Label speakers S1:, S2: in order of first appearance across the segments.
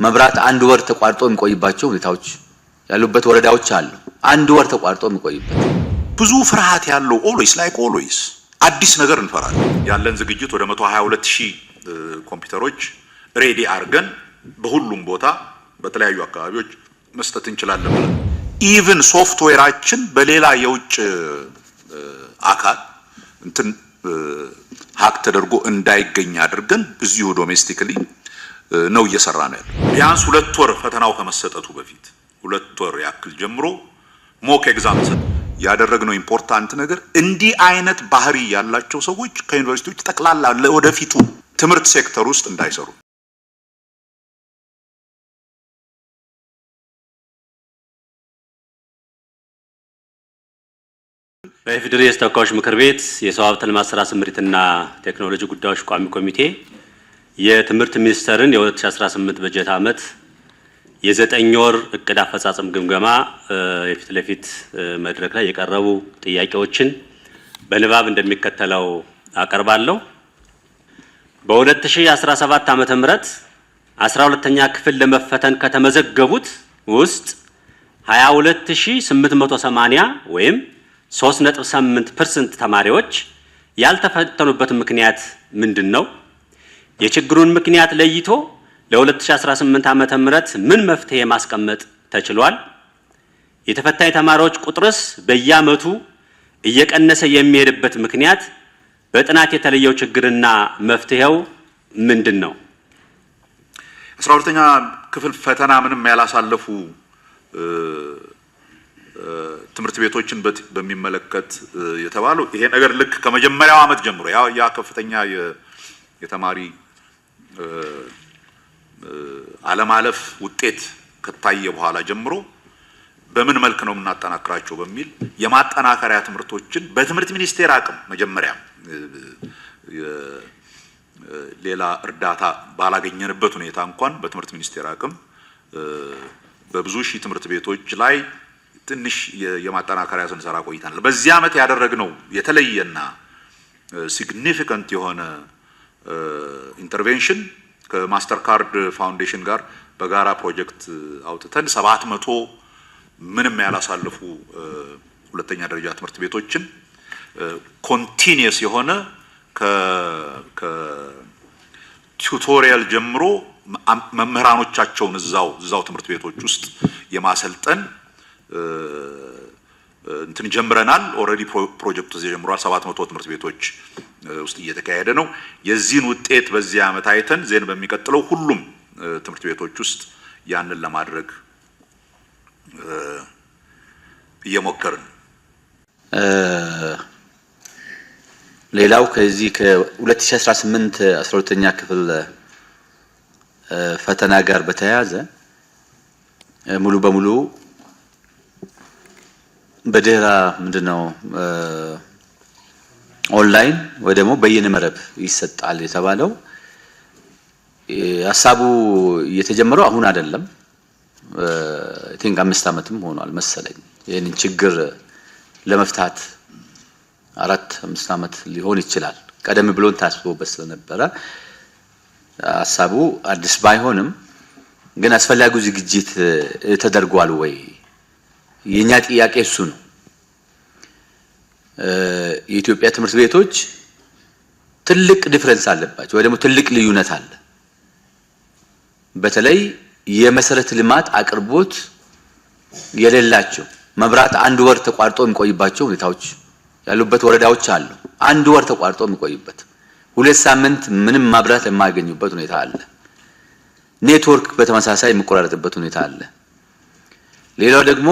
S1: መብራት አንድ ወር ተቋርጦ የሚቆይባቸው ሁኔታዎች ያሉበት ወረዳዎች አሉ። አንድ ወር ተቋርጦ የሚቆይበት
S2: ብዙ ፍርሃት ያለው ኦልዌይስ አዲስ ነገር እንፈራለን። ያለን ዝግጅት ወደ 122000 ኮምፒውተሮች ሬዲ አርገን በሁሉም ቦታ በተለያዩ አካባቢዎች መስጠት እንችላለን ብለን ኢቭን ሶፍትዌራችን በሌላ የውጭ አካል እንትን ሃክ ተደርጎ እንዳይገኝ አድርገን እዚሁ ዶሜስቲክሊ ነው እየሰራን ያለው። ቢያንስ 2 ወር ፈተናው ከመሰጠቱ በፊት 2 ወር ያክል ጀምሮ ሞክ ኤግዛም ያደረግነው ኢምፖርታንት ነገር እንዲህ አይነት ባህሪ ያላቸው ሰዎች ከዩኒቨርሲቲዎች ተጠቅላላ ለወደፊቱ ትምህርት ሴክተር ውስጥ እንዳይሰሩ
S3: በኢፌዴሪ ተወካዮች ምክር ቤት የሰው ሀብት ልማት ስራ ስምሪትና ቴክኖሎጂ ጉዳዮች ቋሚ ኮሚቴ የትምህርት ሚኒስቴርን የ2018 በጀት ዓመት የ9 ወር እቅድ አፈጻጸም ግምገማ የፊት ለፊት መድረክ ላይ የቀረቡ ጥያቄዎችን በንባብ እንደሚከተለው አቀርባለሁ። በ2017 ዓመተ ምህረት 12ኛ ክፍል ለመፈተን ከተመዘገቡት ውስጥ 22880 ወይም 3.8% ተማሪዎች ያልተፈተኑበት ምክንያት ምንድነው? የችግሩን ምክንያት ለይቶ ለ2018 ዓመተ ምህረት ምን መፍትሄ ማስቀመጥ ተችሏል? የተፈታኝ ተማሪዎች ቁጥርስ በየዓመቱ እየቀነሰ የሚሄድበት ምክንያት በጥናት የተለየው ችግርና መፍትሄው ምንድነው?
S2: 12ኛ ክፍል ፈተና ምንም ያላሳለፉ ትምህርት ቤቶችን በሚመለከት የተባለው ይሄ ነገር ልክ ከመጀመሪያው ዓመት ጀምሮ ያ ከፍተኛ የተማሪ አለማለፍ ውጤት ከታየ በኋላ ጀምሮ በምን መልክ ነው የምናጠናክራቸው በሚል የማጠናከሪያ ትምህርቶችን በትምህርት ሚኒስቴር አቅም መጀመሪያ ሌላ እርዳታ ባላገኘንበት ሁኔታ እንኳን በትምህርት ሚኒስቴር አቅም በብዙ ሺህ ትምህርት ቤቶች ላይ ትንሽ የማጠናከሪያ ስንሰራ ቆይተናል። በዚህ ዓመት ያደረግነው የተለየና ሲግኒፊካንት የሆነ ኢንተርቬንሽን ከማስተር ካርድ ፋውንዴሽን ጋር በጋራ ፕሮጀክት አውጥተን 700 ምንም ያላሳለፉ ሁለተኛ ደረጃ ትምህርት ቤቶችን ኮንቲኒየስ የሆነ ከቱቶሪያል ጀምሮ መምህራኖቻቸውን እዛው ትምህርት ቤቶች ውስጥ የማሰልጠን እንትን ጀምረናል። ኦልሬዲ ፕሮጀክቱ ተጀምሯል። 700 ትምህርት ቤቶች ውስጥ እየተካሄደ ነው። የዚህን ውጤት በዚህ ዓመት አይተን ዜን በሚቀጥለው ሁሉም ትምህርት ቤቶች ውስጥ ያንን ለማድረግ እየሞከርን
S1: ሌላው ከዚህ ከ2018 12ኛ ክፍል ፈተና ጋር በተያያዘ ሙሉ በሙሉ በድህረ ምንድነው ኦንላይን ወይ ደግሞ በየነ መረብ ይሰጣል የተባለው ሐሳቡ የተጀመረው አሁን አይደለም። አይ ቲንክ 5 ዓመትም ሆኗል መሰለኝ። ይሄንን ችግር ለመፍታት 4-5 ዓመት ሊሆን ይችላል። ቀደም ብሎን ታስቦበት ስለነበረ ሐሳቡ አዲስ ባይሆንም ግን አስፈላጊው ዝግጅት ተደርጓል ወይ? የኛ ጥያቄ እሱ ነው። የኢትዮጵያ ትምህርት ቤቶች ትልቅ ዲፈረንስ አለባቸው ወይ ደግሞ ትልቅ ልዩነት አለ። በተለይ የመሰረተ ልማት አቅርቦት የሌላቸው መብራት አንድ ወር ተቋርጦ የሚቆይባቸው ሁኔታዎች ያሉበት ወረዳዎች አሉ። አንድ ወር ተቋርጦ የሚቆይበት 2 ሳምንት ምንም መብራት የማያገኙበት ሁኔታ አለ። ኔትወርክ በተመሳሳይ የሚቆራረጥበት ሁኔታ አለ። ሌላው ደግሞ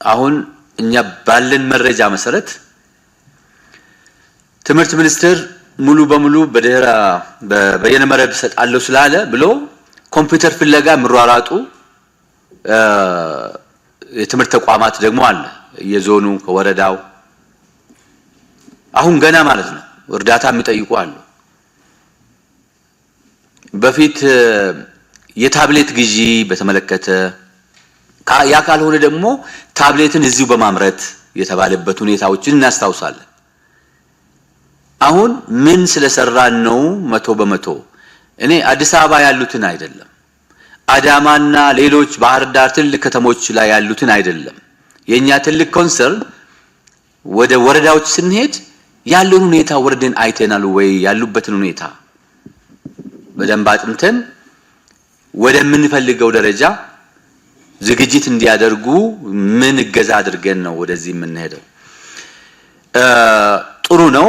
S1: አሁን እኛ ባለን መረጃ መሰረት ትምህርት ሚኒስቴር ሙሉ በሙሉ በየነ መረብ ሰጣለው ስላለ ብሎ ኮምፒውተር ፍለጋ ምሯራጡ የትምህርት ተቋማት ደግሞ አለ። የዞኑ ከወረዳው አሁን ገና ማለት ነው እርዳታ የሚጠይቁ አሉ። በፊት የታብሌት ግዢ በተመለከተ ያ ካልሆነ ደግሞ ታብሌትን እዚሁ በማምረት የተባለበት ሁኔታዎችን እናስታውሳለን። አሁን ምን ስለሰራን ነው 100% እኔ አዲስ አበባ ያሉትን አይደለም አዳማና ሌሎች ባህር ዳር ትልቅ ከተሞች ላይ ያሉትን አይደለም። የኛ ትልቅ ኮንሰርን ወደ ወረዳዎች ስንሄድ ያለውን ሁኔታ ወርደን አይተናል ወይ? ያሉበትን ሁኔታ በደንብ አጥንተን ወደምንፈልገው ደረጃ ዝግጅት እንዲያደርጉ ምን እገዛ አድርገን ነው ወደዚህ የምንሄደው። ጥሩ ነው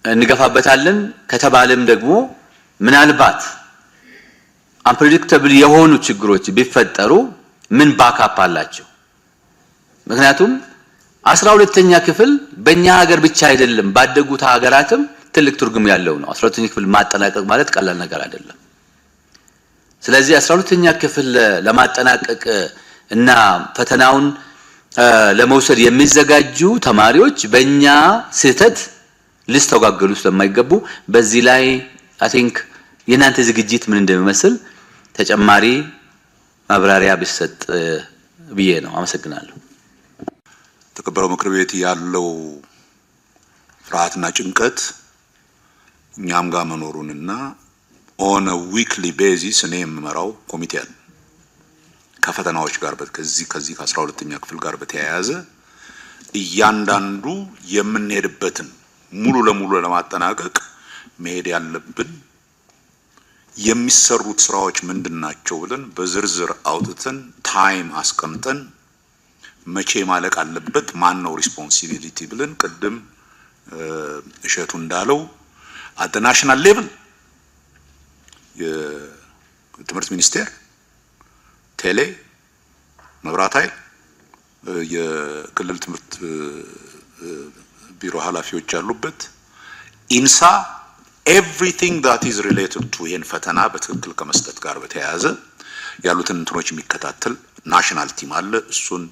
S1: እንገፋበታለን ከተባለም ደግሞ ምናልባት አንፕሬዲክተብል የሆኑ ችግሮች ቢፈጠሩ ምን ባካፕ አላቸው? ምክንያቱም 12ኛ ክፍል በእኛ ሀገር ብቻ አይደለም ባደጉት ሀገራትም ትልቅ ትርጉም ያለው ነው። 12ኛ ክፍል ማጠናቀቅ ማለት ቀላል ነገር አይደለም። ስለዚህ 12ኛ ክፍል ለማጠናቀቅ እና ፈተናውን ለመውሰድ የሚዘጋጁ ተማሪዎች በእኛ ስህተት ሊስተጓገሉ ስለማይገቡ በዚህ ላይ አይ ቲንክ የናንተ ዝግጅት ምን እንደሚመስል ተጨማሪ ማብራሪያ ቢሰጥ ብዬ ነው። አመሰግናለሁ።
S2: ተከበረው ምክር ቤት ያለው ፍርሃትና ጭንቀት እኛም ጋር መኖሩንና ኦን አ ዊክሊ ቤዚስ እኔ የምመራው ኮሚቴ አለ ከፈተናዎች ጋር ከዚህ ከ12ኛ ክፍል ጋር በተያያዘ እያንዳንዱ የምንሄድበትን ሙሉ ለሙሉ ለማጠናቀቅ መሄድ ያለብን የሚሰሩት ስራዎች ምንድናቸው ብለን በዝርዝር አውጥተን ታይም አስቀምጠን መቼ ማለቅ አለበት ማን ነው ሪስፖንሲቢሊቲ ብለን ቅድም እሸቱ እንዳለው አት ናሽናል ሌቭል የትምህርት ሚኒስቴር፣ ቴሌ፣ መብራት ኃይል፣ የክልል ትምህርት ቢሮ ኃላፊዎች ያሉበት ኢንሳ everything that is related to ይሄን ፈተና በትክክል ከመስጠት ጋር በተያያዘ ያሉትን እንትኖች የሚከታተል ናሽናል ቲም አለ። እሱን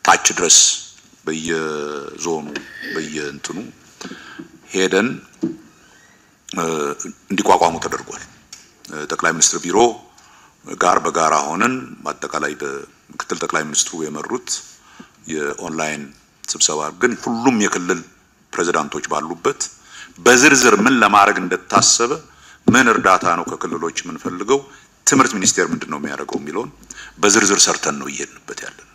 S2: ታች ድረስ በየዞኑ በየእንትኑ ሄደን እንዲቋቋሙ ተደርጓል። ጠቅላይ ሚኒስትር ቢሮ ጋር በጋራ ሆነን በአጠቃላይ በምክትል ጠቅላይ ሚኒስትሩ የመሩት የኦንላይን ስብሰባ ግን ሁሉም የክልል ፕሬዝዳንቶች ባሉበት በዝርዝር ምን ለማድረግ እንደታሰበ ምን እርዳታ ነው ከክልሎች የምንፈልገው ትምህርት ሚኒስቴር ምንድነው የሚያደርገው የሚለውን በዝርዝር ሰርተን ነው እየሄድንበት ያለን።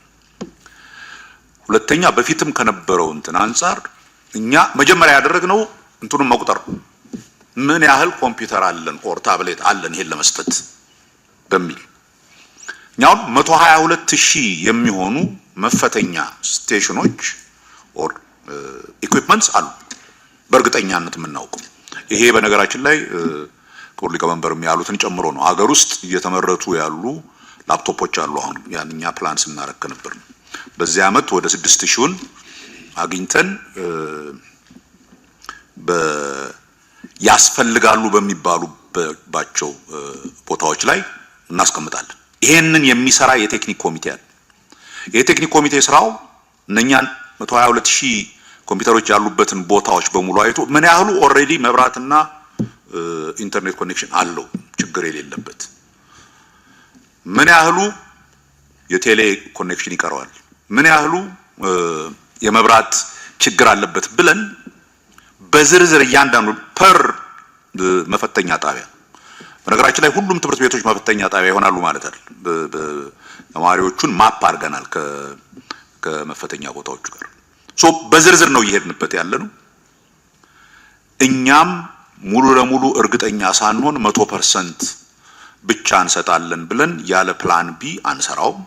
S2: ሁለተኛ በፊትም ከነበረው እንትን አንፃር እኛ መጀመሪያ ያደረግነው እንትኑን መቁጠር ምን ያህል ኮምፒውተር አለን ኦር ታብሌት አለን ይሄን ለመስጠት በሚል እኛው 122,000 የሚሆኑ መፈተኛ ስቴሽኖች ኦር ኢኩዊፕመንትስ አሉ በእርግጠኛነት የምናውቀው። ይሄ በነገራችን ላይ ክቡር ሊቀመንበርም ያሉትን ጨምሮ ነው። ሀገር ውስጥ እየተመረቱ ያሉ ላፕቶፖች አሉ። አሁን ያንኛ ፕላን ስናረክ ነበር። በዚህ አመት ወደ 6,000ን አግኝተን ያስፈልጋሉ በሚባሉባቸው ቦታዎች ላይ እናስቀምጣለን። ይሄንን የሚሰራ የቴክኒክ ኮሚቴ አለ። የቴክኒክ ኮሚቴ ስራው እነኛን 122,000 ኮምፒውተሮች ያሉበትን ቦታዎች በሙሉ አይቶ ምን ያህሉ ኦሬዲ መብራትና ኢንተርኔት ኮኔክሽን አለው ችግር የሌለበት፣ ምን ያህሉ የቴሌ ኮኔክሽን ይቀረዋል፣ ምን ያህሉ የመብራት ችግር አለበት ብለን በዝርዝር እያንዳንዱ ፐር መፈተኛ ጣቢያ በነገራችን ላይ ሁሉም ትምህርት ቤቶች መፈተኛ ጣቢያ ይሆናሉ ማለት አይደል። ተማሪዎቹን ማፕ አድርገናል ከመፈተኛ ቦታዎቹ ጋር ሶ በዝርዝር ነው እየሄድንበት ያለነው። እኛም ሙሉ ለሙሉ እርግጠኛ ሳንሆን 100% ብቻ እንሰጣለን ብለን ያለ ፕላን ቢ አንሰራውም።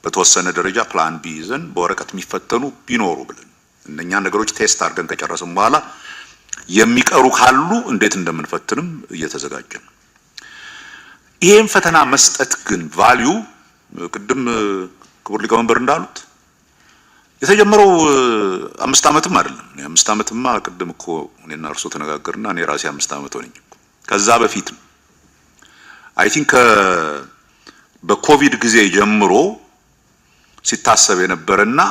S2: በተወሰነ ደረጃ ፕላን ቢ ይዘን በወረቀት የሚፈተኑ ቢኖሩ ብለን እነኛ ነገሮች ቴስት አድርገን ከጨረስን በኋላ የሚቀሩ ካሉ እንዴት እንደምንፈትንም እየተዘጋጀን። ይሄን ፈተና መስጠት ግን ቫልዩ ቅድም ክቡር ሊቀመንበር እንዳሉት የተጀመረው 5 ዓመትም አይደለም። 5 ዓመትማ ቅድም እኮ እኔና እርሶ ተነጋገርና እኔ ራሴ 5 ዓመት ሆነኝ። ከዛ በፊት አይ ቲንክ በኮቪድ ጊዜ ጀምሮ ሲታሰብ የነበረና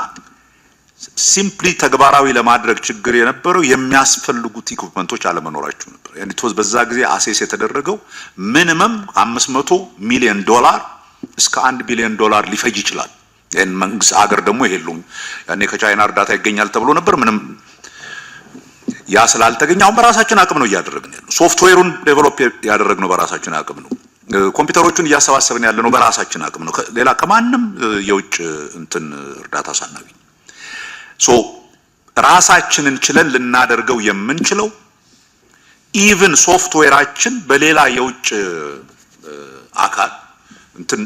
S2: ሲምፕሊ ተግባራዊ ለማድረግ ችግር የነበረው የሚያስፈልጉት ኢኩዊፕመንቶች አለመኖራቸው ነበር። ያኔ በዛ ጊዜ አሴስ የተደረገው ሚኒመም $500 ሚሊዮን እስከ $1 ቢሊዮን ሊፈጅ ይችላል። ያን መንግስት አገር ደግሞ ይሄሉም ያኔ ከቻይና እርዳታ ይገኛል ተብሎ ነበር። ምንም ያ ስላልተገኘ አሁን በራሳችን አቅም ነው እያደረግን ያለው። ሶፍትዌሩን ዴቨሎፕ ያደረግነው በራሳችን አቅም ነው። ኮምፒውተሮቹን እያሰባሰብን ያለ ነው በራሳችን አቅም ነው ሌላ ከማንም የውጭ እንትን እርዳታ ሳናገኝ ሶ ራሳችንን ችለን ልናደርገው የምንችለው ኢቭን ሶፍትዌራችን በሌላ የውጭ አካል እንትን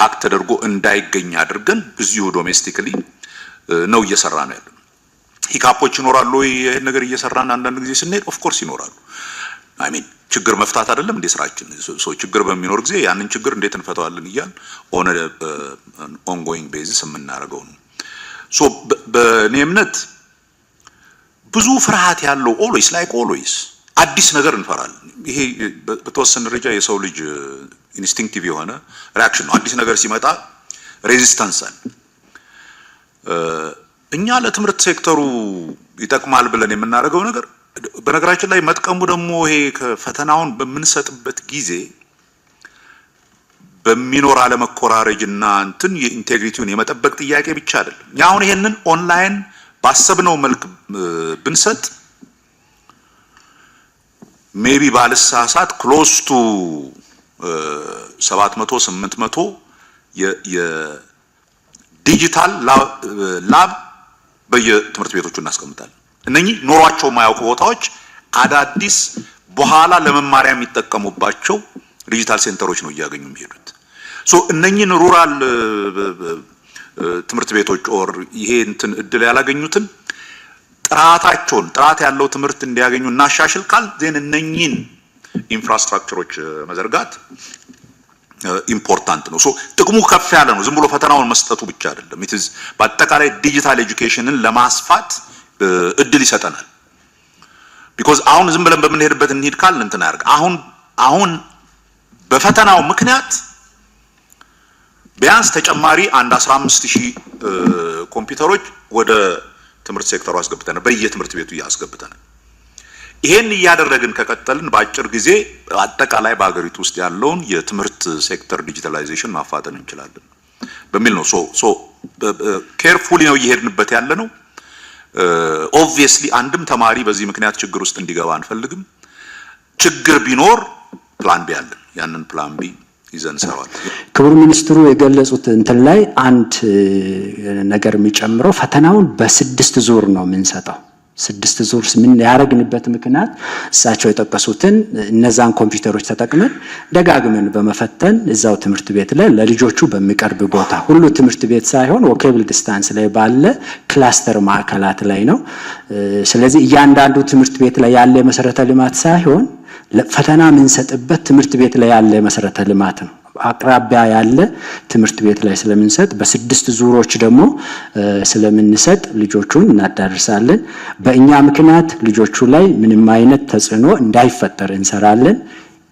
S2: ሀክ ተደርጎ እንዳይገኝ አድርገን በዚሁ ዶሜስቲክሊ ነው እየሰራ ነው ያለው ሂካፖች ይኖራሉ ይሄን ነገር እየሰራን አንዳንድ ጊዜ ስንሄድ ኦፍ ኮርስ ይኖራሉ አይ ሚን ችግር መፍታት አይደለም እንደ ስራችን ሶ ችግር በሚኖር ጊዜ ያንን ችግር እንዴት እንፈታዋለን ይያል ኦን ኦንጎይንግ ቤዚስ የምናደርገው ነው ሶ በእኔ እምነት ብዙ ፍርሃት ያለው ኦልዌይስ አዲስ ነገር እንፈራለን ይሄ በተወሰነ ደረጃ የሰው ልጅ ኢንስቲንክቲቭ የሆነ ሪአክሽን ነው አዲስ ነገር ሲመጣ ሬዚስታንስ አለ እኛ ለትምህርት ሴክተሩ ይጠቅማል ብለን የምናደርገው ነገር በነገራችን ላይ መጥቀሙ ደግሞ ይሄ ከፈተናውን በምንሰጥበት ጊዜ በሚኖር አለመኮራረጅና እንትን የኢንቴግሪቲውን የመጠበቅ ጥያቄ ብቻ አይደለም ያ አሁን ይሄንን ኦንላይን ባሰብነው መልክ ብንሰጥ ሜቢ ባልሳሳት ክሎዝ ቱ 700 800 የዲጂታል ላብ በየትምህርት ቤቶቹ እናስቀምጣለን እነኚህ ኖሯቸው ማያውቁ ቦታዎች አዳዲስ በኋላ ለመማሪያ የሚጠቀሙባቸው ዲጂታል ሴንተሮች ነው እያገኙ የሚሄዱት ሶ እነኚህን ሩራል ትምህርት ቤቶች ኦር ይሄ እንትን እድል ያላገኙትን ጥራት ያለው ትምህርት እንዲያገኙ እናሻሽል ካል ዘን እነኚህን ኢንፍራስትራክቸሮች መዘርጋት ኢምፖርታንት ነው ሶ ጥቅሙ ከፍ ያለ ነው ዝም ብሎ ፈተናውን መስጠቱ ብቻ አይደለም ኢትዝ በአጠቃላይ ዲጂታል ኤጁኬሽንን ለማስፋት እድል ይሰጠናል ቢኮዝ አሁን ዝም ብለን በምንሄድበት እንሂድ ካል እንትን ያርግ አሁን በፈተናው ምክንያት ቢያንስ ተጨማሪ 15000 ኮምፒውተሮች ወደ ትምህርት ሴክተሩ አስገብተናል በየትምህርት ቤቱ ያስገብተናል ይሄን እያደረግን ከቀጠልን በአጭር ጊዜ አጠቃላይ በአገሪቱ ውስጥ ያለውን የትምህርት ሴክተር ዲጂታላይዜሽን ማፋጠን እንችላለን በሚል ነው ሶ ኬርፉሊ ነው እየሄድንበት ያለ ነው ኦብቪየስሊ አንድም ተማሪ በዚህ ምክንያት ችግር ውስጥ እንዲገባ አንፈልግም ችግር ቢኖር ፕላን ቢ አለን ያንን ፕላን ቢ ይዘን ሰራዋል
S4: ክቡር ሚኒስትሩ የገለጹት እንትን ላይ አንድ ነገር የሚጨምረው ፈተናውን በ6 ዙር ነው የምንሰጠው 6 ዙር ምን ያረግንበት ምክንያት እሳቸው የጠቀሱትን እነዛን ኮምፒውተሮች ተጠቅመን ደጋግመን በመፈተን እዛው ትምህርት ቤት ላይ ለልጆቹ በሚቀርብ ቦታ ሁሉ ትምህርት ቤት ሳይሆን ወኬብል ዲስታንስ ላይ ባለ ክላስተር ማዕከላት ላይ ነው ስለዚህ እያንዳንዱ ትምህርት ቤት ላይ ያለ መሰረተ ልማት ሳይሆን ፈተና የምንሰጥበት ትምህርት ቤት ላይ ያለ መሰረተ ልማት ነው አቅራቢያ ያለ ትምህርት ቤት ላይ ስለምንሰጥ በ6 ዙሮች ደግሞ ስለምንሰጥ ልጆቹን እናዳርሳለን በእኛ ምክንያት ልጆቹ ላይ ምንም አይነት ተጽዕኖ እንዳይፈጠር እንሰራለን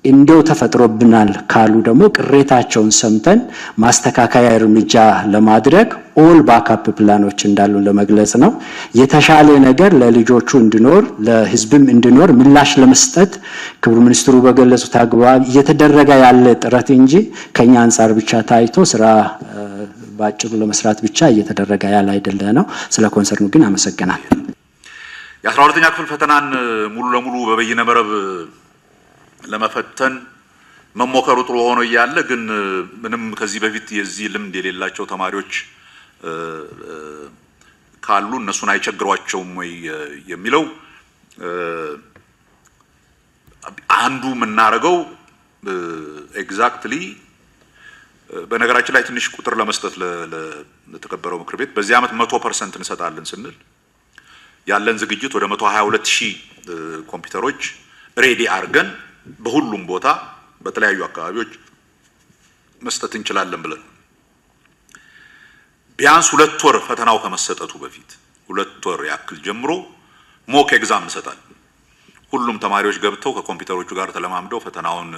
S4: እንደው ተፈጥሮብናል ካሉ ደግሞ ቅሬታቸውን ሰምተን ማስተካከያ እርምጃ ለማድረግ ኦል ባክአፕ ፕላኖች እንዳሉ ለመግለጽ ነው የተሻለ ነገር ለልጆቹ እንዲኖር ለህዝብም እንዲኖር ምላሽ ለመስጠት ክቡር ሚኒስትሩ በገለጹት አግባብ እየተደረገ ያለ ጥረት እንጂ ከኛ አንፃር ብቻ ታይቶ ስራ ባጭሩ ለመስራት ብቻ እየተደረገ ያለ አይደለ ነው ስለ ኮንሰርኑ ግን አመሰግናለሁ
S2: የ12ኛ ክፍል ፈተናን ሙሉ ለሙሉ በበይነ መረብ ለመፈተን መሞከሩ ጥሩ ሆኖ ያለ ግን ምንም ከዚህ በፊት የዚህ ልምድ የሌላቸው ተማሪዎች ካሉ እነሱን አይቸግሯቸውም ወይ የሚለው አንዱ የምናደርገው ኤግዛክትሊ በነገራችን ላይ ትንሽ ቁጥር ለመስጠት ለተከበረው ምክር ቤት በዚህ ዓመት 100% እንሰጣለን ስንል ያለን ዝግጅት ወደ 122000 ኮምፒውተሮች ሬዲ አድርገን በሁሉም ቦታ በተለያዩ አካባቢዎች መስጠት እንችላለን ብለን ቢያንስ 2 ወር ፈተናው ከመሰጠቱ በፊት 2 ወር ያክል ጀምሮ ሞክ ኤግዛም እንሰጣለን ሁሉም ተማሪዎች ገብተው ከኮምፒውተሮቹ ጋር ተለማምደው ፈተናውን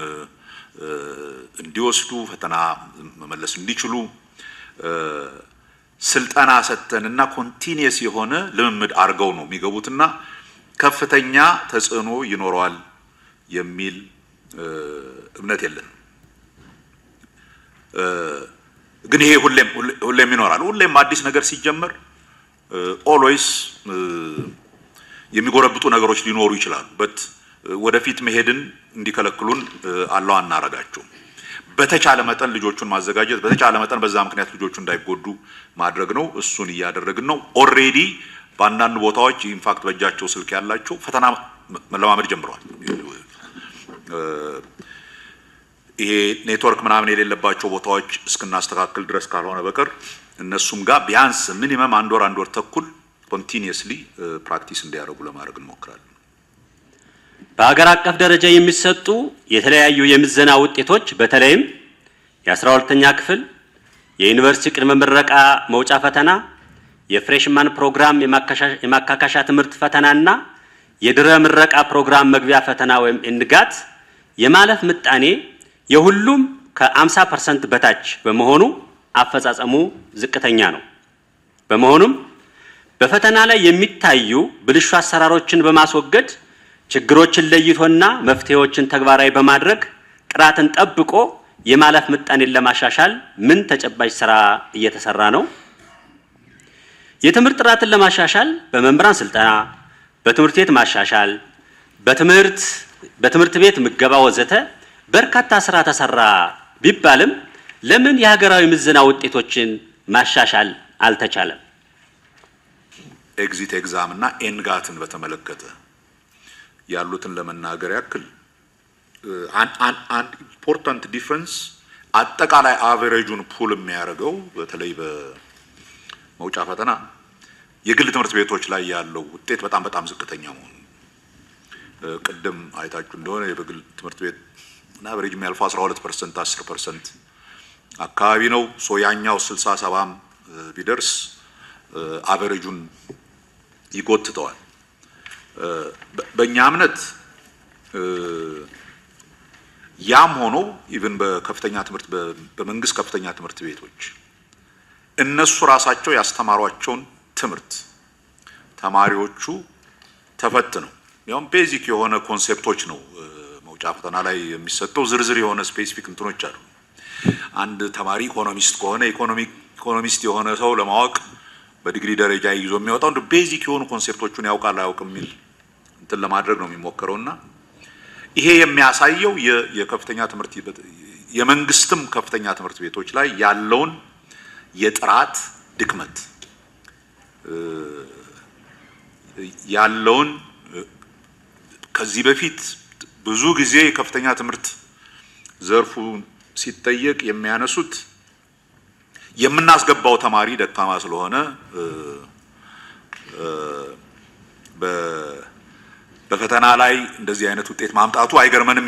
S2: እንዲወስዱ ፈተና መመለስ እንዲችሉ ስልጠና ሰጥተንና ኮንቲኒየስ የሆነ ልምምድ አድርገው ነው የሚገቡትና ከፍተኛ ተጽዕኖ ይኖረዋል የሚል እምነት የለን ግን ይሄ ሁሌም ይኖራል ሁሌም አዲስ ነገር ሲጀመር ኦልዌይስ የሚጎረብጡ ነገሮች ሊኖሩ ይችላሉ በት ወደፊት መሄድን እንዲከለክሉን አላው አናረጋቸው። በተቻለ መጠን ልጆቹን ማዘጋጀት፣ በተቻለ መጠን በዛ ምክንያት ልጆቹ እንዳይጎዱ ማድረግ ነው። እሱን እያደረግን ነው። ኦሬዲ በአንዳንድ ቦታዎች ኢንፋክት በእጃቸው ስልክ ያላቸው ፈተና መለማመድ ጀምረዋል። ይሄ ኔትወርክ ምናምን የሌለባቸው ቦታዎች እስክናስተካክል ድረስ ካልሆነ በቀር እነሱም ጋር ቢያንስ ሚኒመም አንድ ወር ተኩል ኮንቲኒየስሊ ፕራክቲስ እንዲያደርጉ ለማድረግ እንሞክራለን።
S3: በሀገር አቀፍ ደረጃ የሚሰጡ የተለያዩ የምዘና ውጤቶች በተለይም የ12ኛ ክፍል የዩኒቨርሲቲ ቅድመ ምረቃ መውጫ ፈተና፣ የፍሬሽማን ፕሮግራም የማካካሻ ትምህርት ፈተናና የድረ ምረቃ ፕሮግራም መግቢያ ፈተና ወይም እንጋት የማለፍ ምጣኔ የሁሉም ከ50% በታች በመሆኑ አፈጻጸሙ ዝቅተኛ ነው። በመሆኑም በፈተና ላይ የሚታዩ ብልሹ አሰራሮችን በማስወገድ ችግሮችን ለይቶና መፍትሄዎችን ተግባራዊ በማድረግ ጥራትን ጠብቆ የማለፍ ምጣኔን ለማሻሻል ምን ተጨባጭ ስራ እየተሰራ ነው? የትምህርት ጥራትን ለማሻሻል በመምህራን ስልጠና፣ በትምህርት ቤት ማሻሻል፣ በትምህርት ቤት ምገባ ወዘተ በርካታ ስራ ተሰራ ቢባልም ለምን የሀገራዊ ምዘና ውጤቶችን ማሻሻል አልተቻለም?
S2: ኤግዚት ኤግዛም እና ኤንጋትን በተመለከተ ያሉትን ለመናገር ያክል አንድ ኢምፖርታንት ዲፍረንስ አጠቃላይ አቨሬጁን ፑል የሚያደርገው በተለይ በመውጫ ፈተና የግል ትምህርት ቤቶች ላይ ያለው ውጤት በጣም ዝቅተኛ መሆኑ ቅድም አይታችሁ እንደሆነ የግል ትምህርት ቤት እና አቨሬጅ የሚያልፈው 12% 10% አካባቢ ነው። ያኛው 60-70 ቢደርስ አቨሬጁን ይጎትተዋል። በእኛ እምነት ያም ሆኖ ኢቭን በከፍተኛ ትምህርት በመንግስት ከፍተኛ ትምህርት ቤቶች እነሱ ራሳቸው ያስተማሯቸውን ትምህርት ተማሪዎቹ ተፈትነው ያውም ቤዚክ የሆነ ኮንሴፕቶች ነው መውጫ ፈተና ላይ የሚሰጠው። ዝርዝር የሆነ ስፔሲፊክ እንትኖች አሉ። አንድ ተማሪ ኢኮኖሚስት ከሆነ ኢኮኖሚስት የሆነ ሰው ለማወቅ በዲግሪ ደረጃ ይዞ የሚወጣው እንደ ቤዚክ የሆኑ ኮንሴፕቶቹን ያውቃል አያውቅም የሚል እንትን ለማድረግ ነው የሚሞከረውና ይሄ የሚያሳየው የከፍተኛ ትምህርት የመንግስትም ከፍተኛ ትምህርት ቤቶች ላይ ያለውን የጥራት ድክመት ያለውን ከዚህ በፊት ብዙ ጊዜ ከፍተኛ ትምህርት ዘርፉ ሲጠየቅ የሚያነሱት የምናስገባው ተማሪ ደካማ ስለሆነ በፈተና ላይ እንደዚህ አይነት ውጤት ማምጣቱ አይገርመንም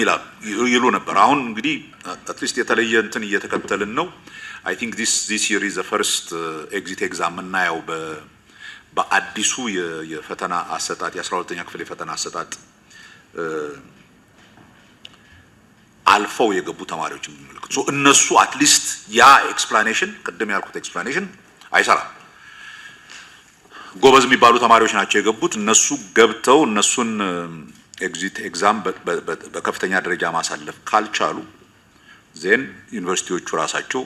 S2: ይሉ ነበር። አሁን እንግዲህ አትሊስት የተለየ እንትን እየተከተልን ነው። አይ ቲንክ this year is the first exit exam እናየው በአዲሱ የፈተና አሰጣጥ የ12ኛ ክፍል የፈተና አሰጣጥ አልፈው የገቡ ተማሪዎች የሚመለከቱ እነሱ አትሊስት ያ ኤክስፕላኔሽን ቅድም ያልኩት ኤክስፕላኔሽን አይሰራም። ጎበዝ የሚባሉ ተማሪዎች ናቸው የገቡት። እነሱ ገብተው እነሱን ኤግዚት ኤግዛም በከፍተኛ ደረጃ ማሳለፍ ካልቻሉ ዜን ዩኒቨርሲቲዎቹ ራሳቸው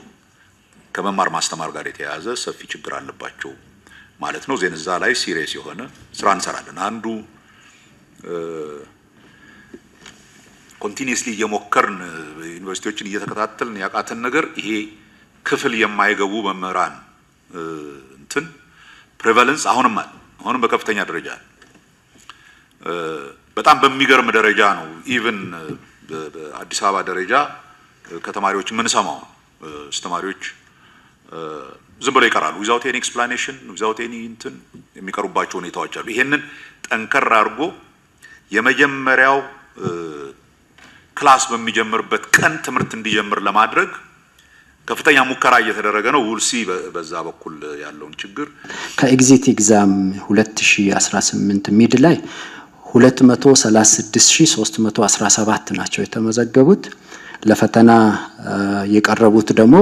S2: ከመማር ማስተማር ጋር የተያያዘ ሰፊ ችግር አለባቸው ማለት ነው። ዜን እዛ ላይ ሲሪየስ የሆነ ስራ እንሰራለን። አንዱ ኮንቲኒየስሊ እየሞከርን ዩኒቨርሲቲዎችን እየተከታተልን ያቃተን ነገር ይሄ ክፍል የማይገቡ መምህራን እንትን ፕሬቫለንስ አሁንም በከፍተኛ ደረጃ በጣም በሚገርም ደረጃ ነው። ኢቭን በአዲስ አበባ ደረጃ ከተማሪዎች የምንሰማው አስተማሪዎች ዝም ብለው ይቀራሉ። ዊዛውት ኤኒ ኤክስፕላኔሽን ዊዛውት ኤኒ እንትን የሚቀሩባቸው ሁኔታዎች አሉ። ይሄንን ጠንከር አድርጎ የመጀመሪያው ክላስ በሚጀምርበት ቀን ትምህርት እንዲጀምር ለማድረግ ከፍተኛ ሙከራ እየተደረገ ነው። ውልሲ በዛ በኩል ያለውን ችግር
S4: ከኤግዚት ኤግዛም 2018 ሚድ ላይ 236317 ናቸው የተመዘገቡት። ለፈተና የቀረቡት ደግሞ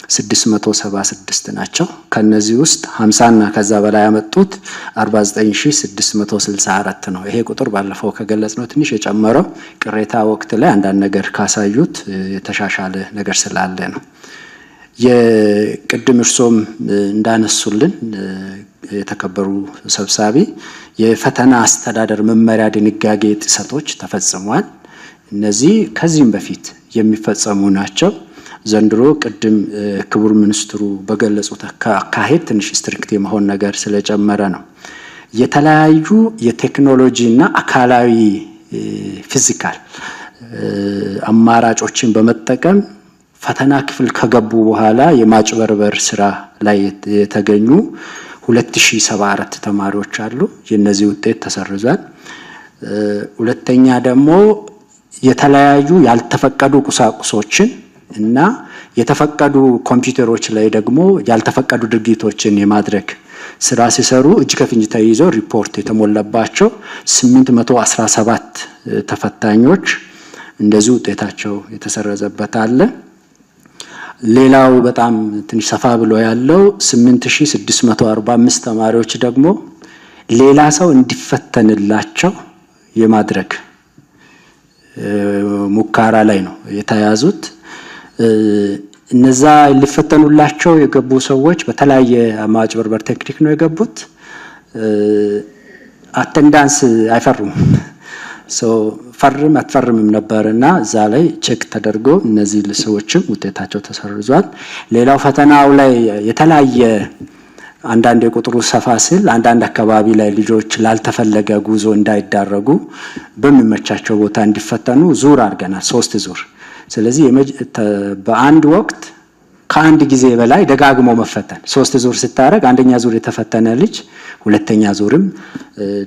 S4: 213676 ናቸው። ከነዚህ ውስጥ 50 እና ከዛ በላይ ያመጡት 49664 ነው። ይሄ ቁጥር ባለፈው ከገለጽነው ትንሽ የጨመረው ቅሬታ ወቅት ላይ አንዳንድ ነገር ካሳዩት የተሻሻለ ነገር ስላለ ነው። የቅድም እርሶም እንዳነሱልን የተከበሩ ሰብሳቢ የፈተና አስተዳደር መመሪያ ድንጋጌ ጥሰቶች ተፈጽሟል። እነዚህ ከዚህም በፊት የሚፈጸሙ ናቸው። ዘንድሮ ቅድም ክቡር ሚኒስትሩ በገለጹት አካሄድ ትንሽ ስትሪክት የመሆን ነገር ስለጨመረ ነው። የተለያዩ የቴክኖሎጂና አካላዊ ፊዚካል አማራጮችን በመጠቀም ፈተና ክፍል ከገቡ በኋላ የማጭበርበር ስራ ላይ የተገኙ 2074 ተማሪዎች አሉ። የነዚህ ውጤት ተሰርዟል። ሁለተኛ ደግሞ የተለያዩ ያልተፈቀዱ ቁሳቁሶችን እና የተፈቀዱ ኮምፒውተሮች ላይ ደግሞ ያልተፈቀዱ ድርጊቶችን የማድረግ ስራ ሲሰሩ እጅ ከፍንጅ ተይዘው ሪፖርት የተሞላባቸው 817 ተፈታኞች እንደዚህ ውጤታቸው የተሰረዘበት አለ። ሌላው በጣም ትንሽ ሰፋ ብሎ ያለው 8645 ተማሪዎች ደግሞ ሌላ ሰው እንዲፈተንላቸው የማድረግ ሙከራ ላይ ነው የተያዙት። እነዛ ሊፈተኑላቸው የገቡ ሰዎች በተለያየ ማጭበርበር ቴክኒክ ነው የገቡት። አቴንዳንስ አይፈርሙም። ፈርም አትፈርምም ነበርና እዛ ላይ ቼክ ተደርጎ እነዚህ ሰዎችም ውጤታቸው ተሰርዟል። ሌላው ፈተናው ላይ የተለያየ አንዳንድ የቁጥሩ ሰፋ ሲል አንዳንድ አካባቢ ላይ ልጆች ላልተፈለገ ጉዞ እንዳይዳረጉ በሚመቻቸው ቦታ እንዲፈተኑ ዙር አድርገናል፣ 3 ዙር። ስለዚህ በአንድ ወቅት ከአንድ ጊዜ በላይ ደጋግሞ መፈተን 3 ዙር ስታረግ አንደኛ ዙር የተፈተነ ልጅ ሁለተኛ ዙርም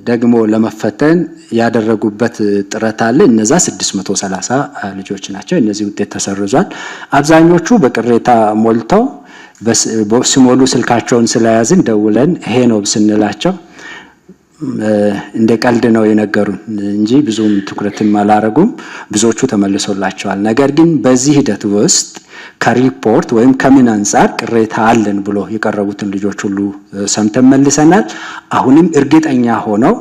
S4: ደግሞ ለመፈተን ያደረጉበት ጥረት አለ። እነዛ 630 ልጆች ናቸው። እነዚህ ውጤት ተሰርዟል። አብዛኞቹ በቅሬታ ሞልተው በሲሞሉ ስልካቸውን ስለያዝን ደውለን ይሄ ነው ስንላቸው እንደ ቀልድ ነው የነገሩን እንጂ ብዙም ትኩረትም አላረጉም። ብዙዎቹ ተመልሶላቸዋል። ነገር ግን በዚህ ሂደት ውስጥ ከሪፖርት ወይም ከምን አንፃር ቅሬታ አለን ብሎ የቀረቡትን ልጆች ሁሉ ሰምተን መልሰናል። አሁንም እርግጠኛ ሆነው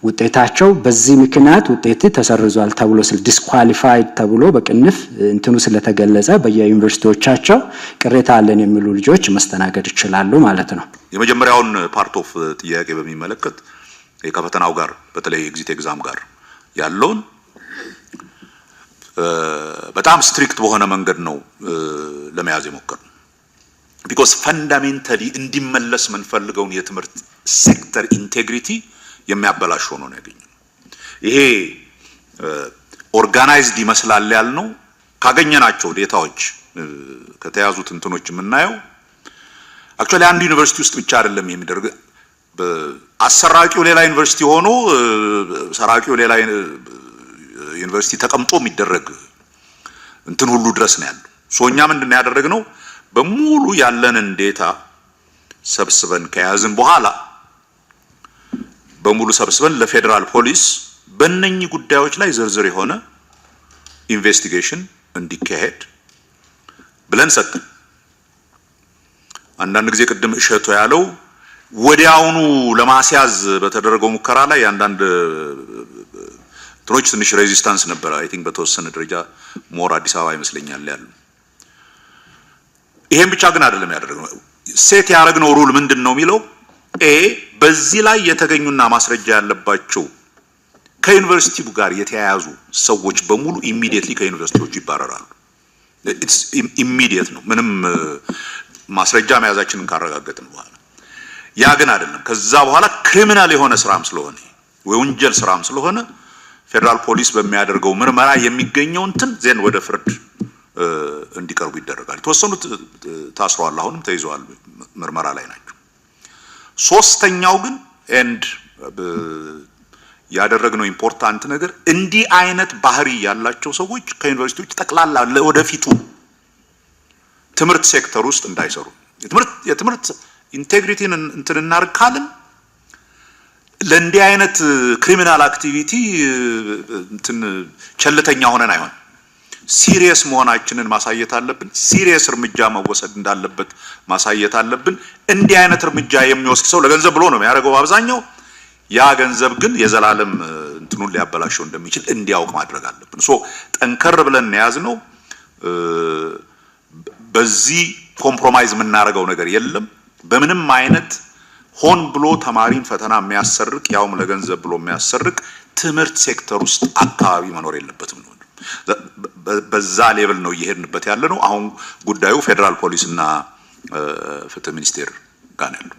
S4: ውጤታቸው በዚህ ምክንያት ውጤት ተሰርዟል ተብሎ ዲስኳሊፋይድ ተብሎ በቅንፍ እንትኑ ስለተገለጸ በየዩኒቨርሲቲዎቻቸው ቅሬታ አለን የሚሉ ልጆች መስተናገድ ይችላሉ ማለት ነው።
S2: የመጀመሪያውን ፓርት ኦፍ ጥያቄ በሚመለከት ከፈተናው ጋር በተለይ ኤግዚት ኤግዛም ጋር ያለውን በጣም ስትሪክት በሆነ መንገድ ነው ለመያዝ የሞከርነው። ቢኮዝ ፈንዳሜንታሊ እንዲመለስ የምንፈልገውን የትምህርት ሴክተር ኢንቴግሪቲ የሚያበላሽ ሆኖ ነው ያገኘው። ይሄ ኦርጋናይዝድ ይመስላል ያልነው ካገኘናቸው ዴታዎች ከተያዙት እንትኖች የምናየው አክቹአሊ አንድ ዩኒቨርሲቲ ውስጥ ብቻ አይደለም የሚደረግ። አሰራቂው ሌላ ዩኒቨርሲቲ ሆኖ ሰራቂው ሌላ ዩኒቨርሲቲ ተቀምጦ የሚደረግ እንትን ሁሉ ድረስ ነው ያለው። ሶኛ ምንድነው ያደረግነው? በሙሉ ያለንን ዴታ ሰብስበን ከያዝን በኋላ በሙሉ ሰብስበን ለፌደራል ፖሊስ በእነኚህ ጉዳዮች ላይ ዝርዝር የሆነ ኢንቨስቲጌሽን እንዲካሄድ ብለን ሰጠን። አንዳንድ ጊዜ ቅድም እሸቱ ያለው ወዲያውኑ ለማስያዝ በተደረገው ሙከራ ላይ አንዳንድ ትሮች ትንሽ ሬዚስታንስ ነበር። አይ ቲንክ በተወሰነ ደረጃ ሞር አዲስ አበባ ይመስለኛል ያለው። ይሄን ብቻ ግን አይደለም ያደረግነው። ሴት ያደረግነው ሩል ምንድነው የሚለው በዚህ ላይ የተገኙና ማስረጃ ያለባቸው ከዩኒቨርሲቲው ጋር የተያያዙ ሰዎች በሙሉ ኢሚዲየትሊ ከዩኒቨርሲቲዎቹ ይባረራሉ። ኢትስ ኢሚዲየት ነው፣ ምንም ማስረጃ መያዛችንን ካረጋገጥን በኋላ። ያ ግን አይደለም። ከዛ በኋላ ክሪሚናል የሆነ ስራም ስለሆነ ወንጀል ስራም ስለሆነ ፌደራል ፖሊስ በሚያደርገው ምርመራ የሚገኘው እንትን ዜን ወደ ፍርድ እንዲቀርቡ ይደረጋል። የተወሰኑት ታስረዋል፣ አሁንም ተይዘዋል፣ ምርመራ ላይ ናቸው። ሶስተኛው ግን ኤንድ ያደረግነው ኢምፖርታንት ነገር እንዲህ አይነት ባህሪ ያላቸው ሰዎች ከዩኒቨርሲቲዎች ጠቅላላ ለወደፊቱ ትምህርት ሴክተር ውስጥ እንዳይሰሩ የትምህርት ኢንቴግሪቲን እንትን እናርካለን። ለእንዲህ አይነት ክሪሚናል አክቲቪቲ እንትን ቸልተኛ ሆነን አይሆን፣ ሲሪየስ መሆናችንን ማሳየት አለብን። ሲሪየስ እርምጃ መወሰድ እንዳለበት ማሳየት አለብን። እንዲህ አይነት እርምጃ የሚወስድ ሰው ለገንዘብ ብሎ ነው የሚያደርገው አብዛኛው። ያ ገንዘብ ግን የዘላለም እንትኑን ሊያበላሸው እንደሚችል እንዲያውቅ ማድረግ አለብን። ሶ ጠንከር ብለን ያዝነው። በዚህ ኮምፕሮማይዝ የምናደርገው ነገር የለም። በምንም አይነት ሆን ብሎ ተማሪን ፈተና የሚያሰርቅ ያውም ለገንዘብ ብሎ የሚያሰርቅ ትምህርት ሴክተር ውስጥ አካባቢ መኖር የለበትም ነው። በዛ ሌቭል ነው እየሄድንበት ያለ ነው። አሁን ጉዳዩ ፌደራል ፖሊስ እና ፍትህ ሚኒስቴር ጋር ነው ያለው።